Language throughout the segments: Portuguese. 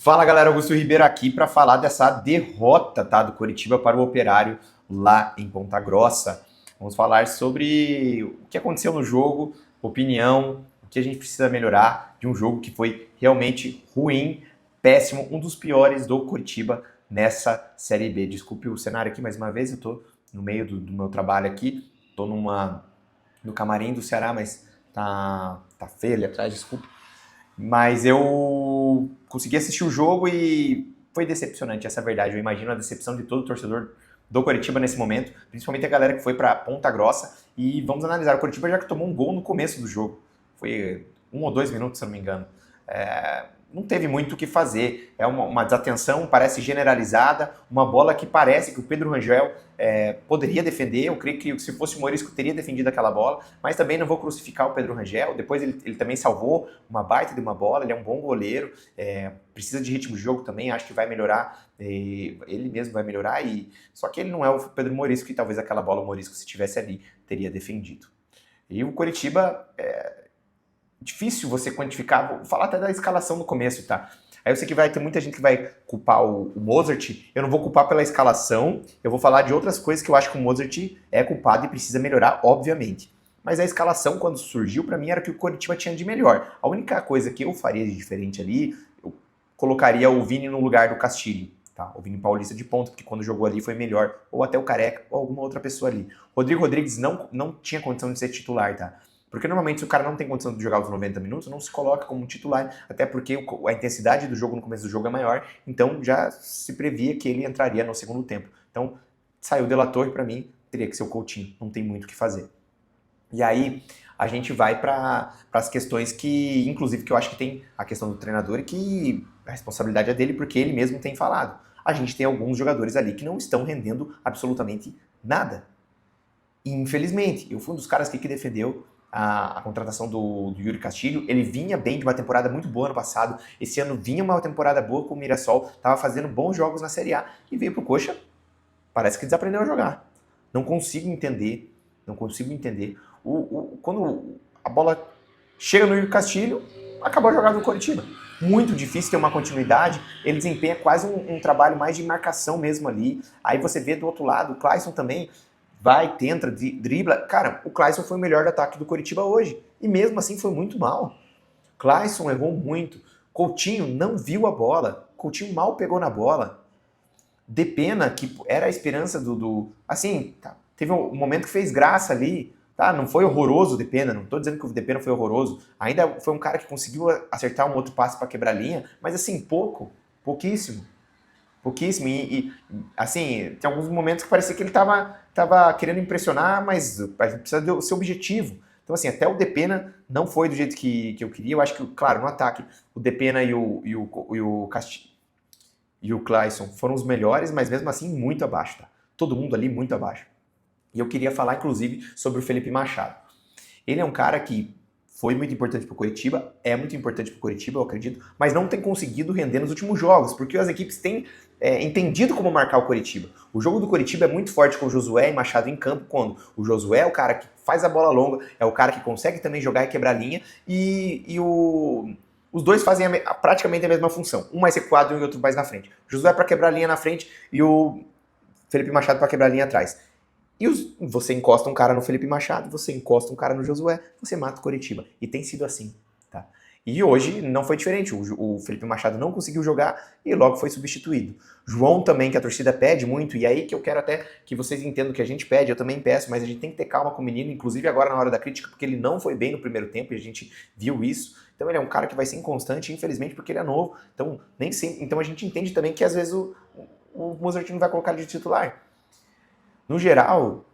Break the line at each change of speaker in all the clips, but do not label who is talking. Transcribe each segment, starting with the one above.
Fala galera, Augusto Ribeiro aqui para falar dessa derrota, tá, do Coritiba para o Operário lá em Ponta Grossa. Vamos falar sobre o que aconteceu no jogo, opinião, o que a gente precisa melhorar de um jogo que foi realmente ruim, péssimo, um dos piores do Coritiba nessa Série B. Desculpe o cenário aqui mais uma vez, eu tô no meio do meu trabalho aqui, tô no camarim do Ceará, mas tá feio ali atrás, desculpa. Mas eu consegui assistir o jogo e foi decepcionante, essa é a verdade. Eu imagino a decepção de todo torcedor do Coritiba nesse momento, principalmente a galera que foi para Ponta Grossa. E vamos analisar, o Coritiba já que tomou um gol no começo do jogo. Foi 1 ou 2 minutos, se eu não me engano. Não teve muito o que fazer. É uma desatenção, parece generalizada, uma bola que parece que o Pedro Rangel poderia defender. Eu creio que se fosse o Morisco teria defendido aquela bola, mas também não vou crucificar o Pedro Rangel. Depois ele também salvou uma baita de uma bola, ele é um bom goleiro, precisa de ritmo de jogo também, acho que vai melhorar, ele mesmo vai melhorar, só que ele não é o Pedro Morisco, que talvez aquela bola o Morisco, se tivesse ali, teria defendido. E o Coritiba, difícil você quantificar, vou falar até da escalação no começo, tá? Aí eu sei que vai ter muita gente que vai culpar o Mozart, eu não vou culpar pela escalação, eu vou falar de outras coisas que eu acho que o Mozart é culpado e precisa melhorar, obviamente. Mas a escalação, quando surgiu, para mim era o que o Coritiba tinha de melhor. A única coisa que eu faria de diferente ali, eu colocaria o Vini no lugar do Castilho, tá? O Vini Paulista de ponta, porque quando jogou ali foi melhor, ou até o Careca, ou alguma outra pessoa ali. Rodrigo Rodrigues não tinha condição de ser titular, tá? Porque normalmente se o cara não tem condição de jogar os 90 minutos, não se coloca como titular, até porque a intensidade do jogo no começo do jogo é maior, então já se previa que ele entraria no segundo tempo. Então saiu o De La Torre, para mim, teria que ser o Coutinho, não tem muito o que fazer. E aí a gente vai para as questões que, inclusive, que eu acho que tem a questão do treinador e que a responsabilidade é dele, porque ele mesmo tem falado. A gente tem alguns jogadores ali que não estão rendendo absolutamente nada. E, infelizmente, eu fui um dos caras que defendeu a contratação do Yuri Castilho. Ele vinha bem de uma temporada muito boa ano passado. Esse ano vinha uma temporada boa com o Mirassol, estava fazendo bons jogos na Série A e veio pro Coxa. Parece que desaprendeu a jogar. Não consigo entender. Quando a bola chega no Yuri Castilho, acabou a jogada do Coritiba. Muito difícil ter uma continuidade. Ele desempenha quase um trabalho mais de marcação mesmo ali. Aí você vê do outro lado, o Clayson também vai, tenta, dribla. Cara, o Clayson foi o melhor do ataque do Coritiba hoje. E mesmo assim foi muito mal. Clayson errou muito. Coutinho não viu a bola. Coutinho mal pegou na bola. Depena, que era a esperança assim, tá, teve um momento que fez graça ali. Tá, não foi horroroso o Depena, não tô dizendo que o Depena foi horroroso. Ainda foi um cara que conseguiu acertar um outro passe para quebrar a linha, mas assim, pouquíssimo. Pouquíssimo. Assim, tem alguns momentos que parecia que ele tava querendo impressionar, mas a gente precisa do seu objetivo. Então, assim, até o Depena não foi do jeito que eu queria. Eu acho que, claro, no ataque, o Depena e o Clayson foram os melhores, mas mesmo assim muito abaixo, tá? Todo mundo ali muito abaixo. E eu queria falar, inclusive, sobre o Felipe Machado. Ele é um cara que foi muito importante para o Coritiba, é muito importante para o Coritiba, eu acredito, mas não tem conseguido render nos últimos jogos, porque as equipes têm entendido como marcar o Coritiba. O jogo do Coritiba é muito forte com o Josué e Machado em campo, quando o Josué é o cara que faz a bola longa, é o cara que consegue também jogar e quebrar a linha, os dois fazem praticamente a mesma função, um mais recuado e o outro mais na frente. O Josué para quebrar a linha na frente e o Felipe Machado para quebrar a linha atrás. Você encosta um cara no Felipe Machado, você encosta um cara no Josué, você mata o Coritiba. E tem sido assim, tá? E hoje não foi diferente. O Felipe Machado não conseguiu jogar e logo foi substituído. João também, que a torcida pede muito, e aí que eu quero até que vocês entendam que a gente pede, eu também peço, mas a gente tem que ter calma com o menino, inclusive agora na hora da crítica, porque ele não foi bem no primeiro tempo e a gente viu isso. Então ele é um cara que vai ser inconstante, infelizmente, porque ele é novo. Então, nem sempre, então a gente entende também que às vezes o Mozart não vai colocar ele de titular. No geral,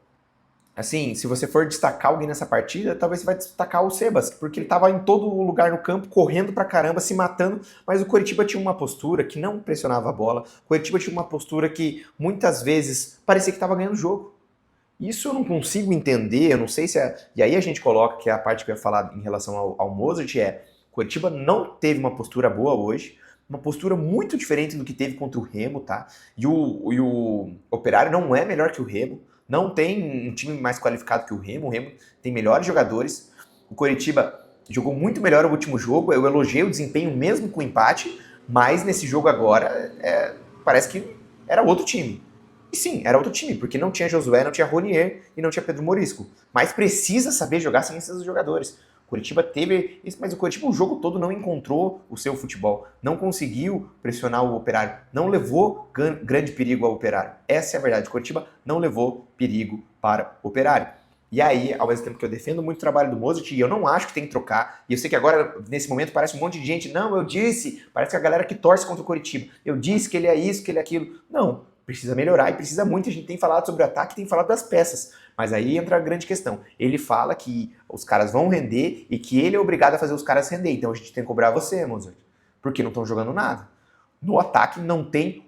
assim, se você for destacar alguém nessa partida, talvez você vai destacar o Sebas, porque ele estava em todo lugar no campo, correndo pra caramba, se matando, mas o Coritiba tinha uma postura que não pressionava a bola, o Coritiba tinha uma postura que muitas vezes parecia que estava ganhando o jogo. Isso eu não consigo entender, eu não sei se é... E aí a gente coloca, que é a parte que eu ia falar em relação ao Mozart, o Coritiba não teve uma postura boa hoje, uma postura muito diferente do que teve contra o Remo, tá? E o Operário não é melhor que o Remo, não tem um time mais qualificado que o Remo tem melhores jogadores. O Coritiba jogou muito melhor o último jogo, eu elogiei o desempenho mesmo com o empate, Mas nesse jogo agora, parece que era outro time. E sim, era outro time, porque não tinha Josué, não tinha Ronier e não tinha Pedro Morisco. Mas precisa saber jogar sem esses jogadores. O Coritiba teve isso, mas o Coritiba o jogo todo não encontrou o seu futebol, não conseguiu pressionar o Operário, não levou grande perigo ao Operário. Essa é a verdade, o Coritiba não levou perigo para o Operário. E aí, ao mesmo tempo que eu defendo muito o trabalho do Mozart, e eu não acho que tem que trocar, e eu sei que agora, nesse momento, parece um monte de gente, não, eu disse, parece que a galera que torce contra o Coritiba, eu disse que ele é isso, que ele é aquilo. Não, precisa melhorar, e precisa muito, a gente tem falado sobre o ataque, tem falado das peças, mas aí entra a grande questão. Ele fala que os caras vão render, e que ele é obrigado a fazer os caras render, então a gente tem que cobrar você, Mozart, porque não estão jogando nada. No ataque não tem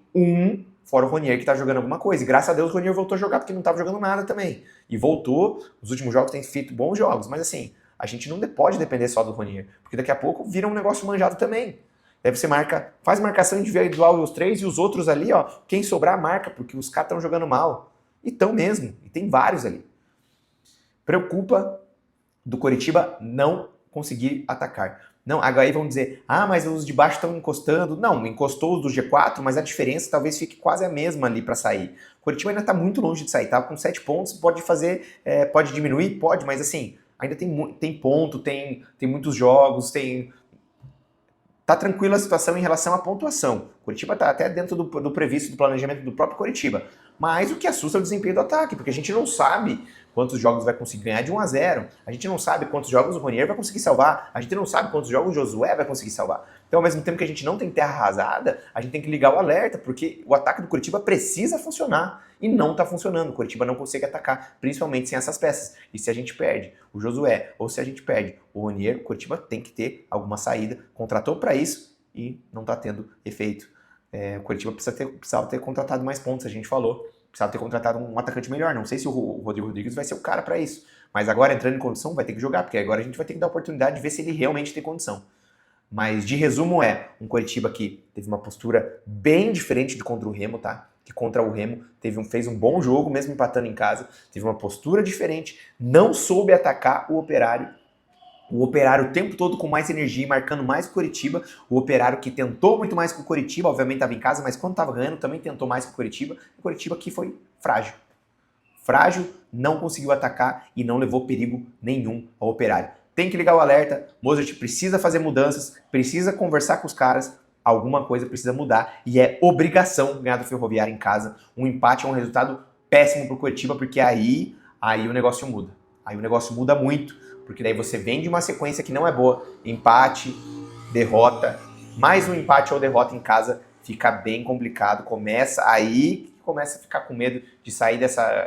fora o Ronier que tá jogando alguma coisa. E graças a Deus o Ronier voltou a jogar porque não tava jogando nada também. E voltou, os últimos jogos tem feito bons jogos, mas assim, a gente não pode depender só do Ronier, porque daqui a pouco vira um negócio manjado também. Daí você faz marcação individual os três e os outros ali, ó, quem sobrar marca, porque os caras estão jogando mal. E tão mesmo, e tem vários ali. Preocupa do Coritiba não conseguir atacar. Não, aí vão dizer, mas os de baixo estão encostando. Não, encostou os do G4, mas a diferença talvez fique quase a mesma ali para sair. O Coritiba ainda está muito longe de sair, tá? Com 7 pontos, pode fazer, pode diminuir? Pode, mas assim, ainda tem ponto, tem muitos jogos, tá tranquila a situação em relação à pontuação. O Coritiba tá até dentro do previsto, do planejamento do próprio Coritiba. Mas o que assusta é o desempenho do ataque, porque a gente não sabe quantos jogos vai conseguir ganhar de 1-0. A gente não sabe quantos jogos o Ronier vai conseguir salvar. A gente não sabe quantos jogos o Josué vai conseguir salvar. Então, ao mesmo tempo que a gente não tem terra arrasada, a gente tem que ligar o alerta, porque o ataque do Coritiba precisa funcionar. E não está funcionando. O Coritiba não consegue atacar, principalmente sem essas peças. E se a gente perde o Josué, ou se a gente perde o Ronier, o Coritiba tem que ter alguma saída. Contratou para isso e não está tendo efeito. O Coritiba precisava ter contratado mais pontos, a gente falou. Precisava ter contratado um atacante melhor. Não sei se o Rodrigo Rodrigues vai ser o cara para isso. Mas agora, entrando em condição, vai ter que jogar, porque agora a gente vai ter que dar a oportunidade de ver se ele realmente tem condição. Mas, de resumo, um Coritiba que teve uma postura bem diferente de contra o Remo, tá? Que contra o Remo fez um bom jogo, mesmo empatando em casa. Teve uma postura diferente, não soube atacar o Operário. O Operário o tempo todo com mais energia, marcando mais que o Coritiba. O Operário que tentou muito mais que o Coritiba, obviamente estava em casa, mas quando estava ganhando também tentou mais que o Coritiba. O Coritiba que foi frágil. Frágil, não conseguiu atacar e não levou perigo nenhum ao Operário. Tem que ligar o alerta, Mozart precisa fazer mudanças, precisa conversar com os caras, alguma coisa precisa mudar e é obrigação ganhar do Ferroviário em casa. Um empate é um resultado péssimo pro Coritiba, porque aí o negócio muda. Aí o negócio muda muito, porque daí você vem de uma sequência que não é boa, empate, derrota, mais um empate ou derrota em casa fica bem complicado, começa a ficar com medo de sair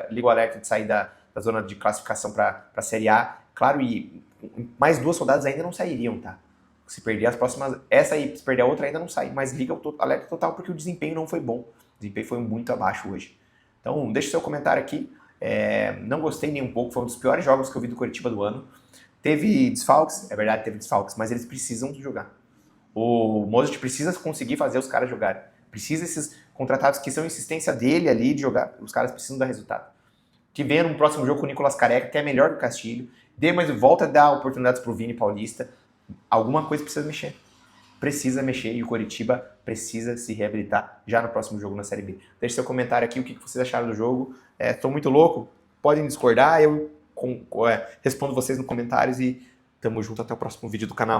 liga o alerta, de sair da zona de classificação para a Série A. Claro, e mais 2 rodadas ainda não sairiam, tá? Se perder as próximas, essa aí, se perder a outra ainda não sai, mas liga o alerta total porque o desempenho não foi bom. O desempenho foi muito abaixo hoje. Então, deixa seu comentário aqui. Não gostei nem um pouco, foi um dos piores jogos que eu vi do Coritiba do ano. Teve desfalques, é verdade, teve desfalques, mas eles precisam jogar. O Mozart precisa conseguir fazer os caras jogarem. Precisa esses contratados que são insistência dele ali de jogar. Os caras precisam dar resultado. Que venha no próximo jogo com o Nicolas Careca, que é melhor que o Castilho. Volta a dar oportunidades pro Vini Paulista. Alguma coisa precisa mexer. Precisa mexer e o Coritiba precisa se reabilitar já no próximo jogo na Série B. Deixe seu comentário aqui, o que vocês acharam do jogo. Estou muito louco, podem discordar, eu respondo vocês nos comentários e tamo junto até o próximo vídeo do canal.